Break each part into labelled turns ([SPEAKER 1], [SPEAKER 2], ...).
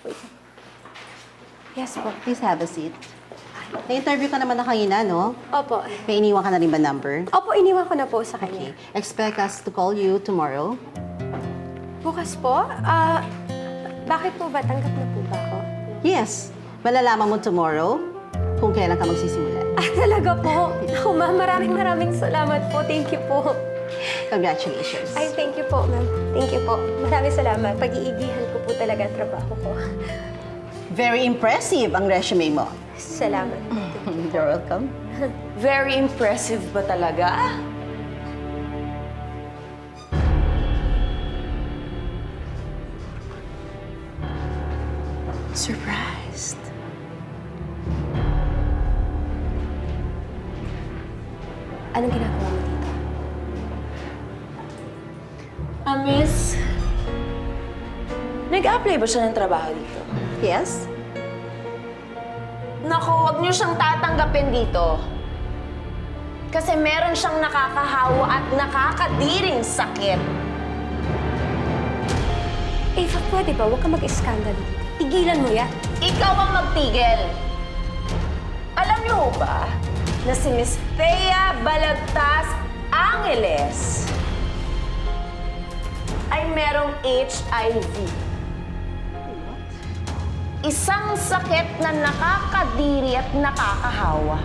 [SPEAKER 1] Wait. Yes po.
[SPEAKER 2] Please have a seat. Na-interview ka naman na kanina, no?
[SPEAKER 1] Opo.
[SPEAKER 2] May iniwan ka na rin ba number?
[SPEAKER 1] Opo, iniwan ko na po sa kanya.
[SPEAKER 2] Okay. Expect us to call you tomorrow.
[SPEAKER 1] Bukas po? Bakit po ba? Tanggap na po ba ako?
[SPEAKER 2] Yes. Malalaman mo tomorrow kung kailan ka magsisimula.
[SPEAKER 1] Talaga po? Ako, ma'am, maraming salamat po. Thank you po.
[SPEAKER 2] Congratulations.
[SPEAKER 1] Ay, thank you po, ma'am. Thank you po. Maraming salamat. Pag-iigihan ko po talaga ang trabaho ko.
[SPEAKER 2] Very impressive ang resume mo.
[SPEAKER 1] Salamat po.
[SPEAKER 2] You're welcome.
[SPEAKER 3] Very impressive ba talaga?
[SPEAKER 2] Surprised.
[SPEAKER 1] Anong ginagawa mo dito?
[SPEAKER 3] Miss, nag-apply ba siya ng trabaho dito?
[SPEAKER 2] Yes?
[SPEAKER 3] Naku, huwag niyo siyang tatanggapin dito. Kasi meron siyang nakakahawa at nakakadiring sakit.
[SPEAKER 1] Eva, pwede ba? Huwag ka mag-iskandalo dito. Tigilan mo yan.
[SPEAKER 3] Ikaw ang magtigil. Alam niyo ho ba na si Miss Thea Balagtas Angeles ay merong HIV? Isang sakit na nakakadiri at nakakahawa.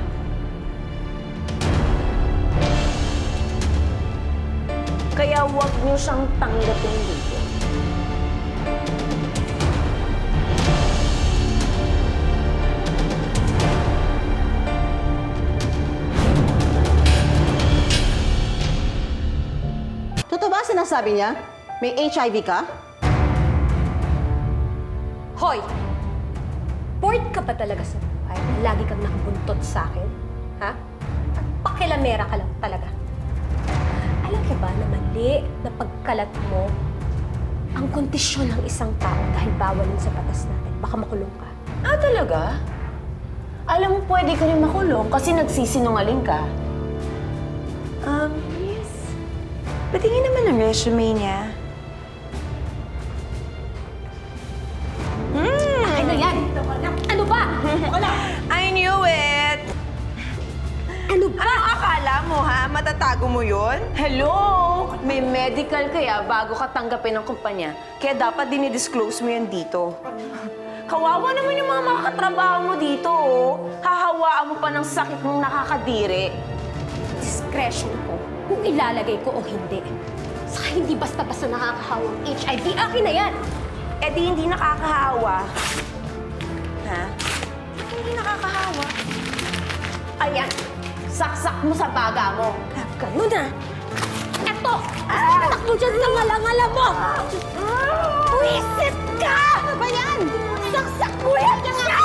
[SPEAKER 3] Kaya huwag niyo siyang tanggapin dito.
[SPEAKER 2] Totoo ba sinasabi niya? May HIV ka?
[SPEAKER 1] Hoy! Bored ka ba talaga sa buhay? Lagi kang nakabuntot sa akin? Ha? At pakilamera ka lang talaga. Alam ka ba na mali na pagkalat mo ang kondisyon ng isang tao dahil bawal yun sa batas natin? Baka makulong ka.
[SPEAKER 3] Ah, talaga? Alam mo, pwede ka rin makulong kasi nagsisinungaling ka.
[SPEAKER 4] Yes. Patingin naman ang resume niya.
[SPEAKER 1] Akin na yan! Ano ba?
[SPEAKER 4] I knew it!
[SPEAKER 1] Ano ba?
[SPEAKER 4] Anong akala mo, ha? Matatago mo yun?
[SPEAKER 3] Hello! May medical kaya bago ka tanggapin ng kumpanya. Kaya dapat dinidisclose mo yan dito. Kawawa naman yung mga makatrabaho mo dito, oh. Hahawaan mo pa ng sakit mong nakakadiri.
[SPEAKER 1] Discretion ko kung ilalagay ko o hindi. Saka hindi basta-basta nakakahawang HIV. Akin na yan!
[SPEAKER 4] Eh di hindi nakakahawa. Ha? Hindi nakakahawa.
[SPEAKER 3] Ayan, saksak mo sa baga mo.
[SPEAKER 1] Ganun na! Eto! Saksak mo dyan sa malangala mo! Wisit ka! Ano ba yan? Saksak mo yan siya!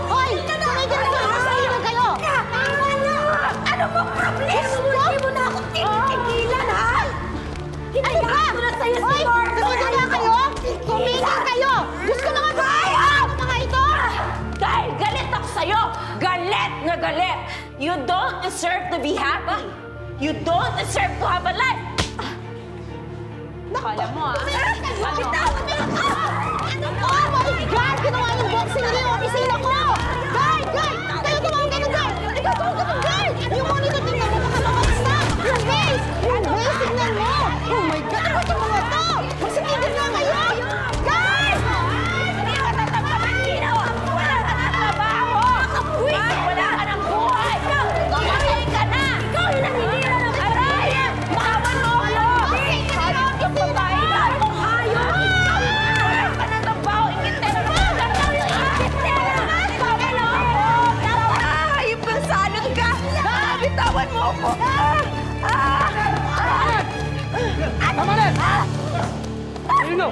[SPEAKER 1] Hoy! Tumigil na kayo! Tumigil kayo! Ano ba problema mo? Hindi mo na ako titigilan, ha? Hindi ba? Ito na sa'yo,
[SPEAKER 2] Hoy!
[SPEAKER 1] Senyor!
[SPEAKER 2] Tumigil na kayo! Tumigil kayo! Diyos ko naman ba? Ano mga ito?
[SPEAKER 3] Dahil galit ako sa'yo! Galit na galit! You don't deserve to be happy! You don't deserve to have a life! Kala mo, ah?
[SPEAKER 2] Ano po? Oh my God! Ginawa yung boxing nila yung opisina ko! Guard! Guard! Kayo tumawag ka na, guard! Ikaw tumawag ka na, guard! Yung monitor tingnan mo, baka mamagsta! Yung face! Yung face, tingnan mo! Oh my God! Ano itong mga to? Magsigigil na kayo! Guard!
[SPEAKER 3] Hindi ka tatapakan dito! Wala ka ng trabaho! Wala ka ng buhay! Tumatay ka na! Ikaw yung naninira ng aray! Makaman mo ako! Hayop yung babae na! Hayop! Wala ka ng trabaho! Ingitero mo! Ganaw yung ingitero! Bawal ako!
[SPEAKER 4] Hayop kang salot ka! Bitawan mo ako!
[SPEAKER 5] Tama na! Ayun o!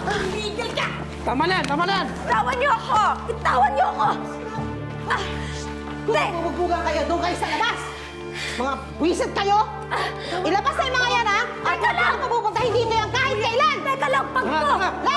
[SPEAKER 1] Tumigil ka!
[SPEAKER 5] Tama na! Tama na!
[SPEAKER 1] Bitawan niyo ako! Bitawan niyo ako! Hindi!
[SPEAKER 2] Bumubuga kayo, doon kayo sa labas! Mga buwisit kayo! Ilabas na yung mga yan, ha? At saan ka pupunta? Hindi mo yan kahit kailan!
[SPEAKER 1] Teka lang, pag
[SPEAKER 5] Tama
[SPEAKER 1] ko!
[SPEAKER 5] na!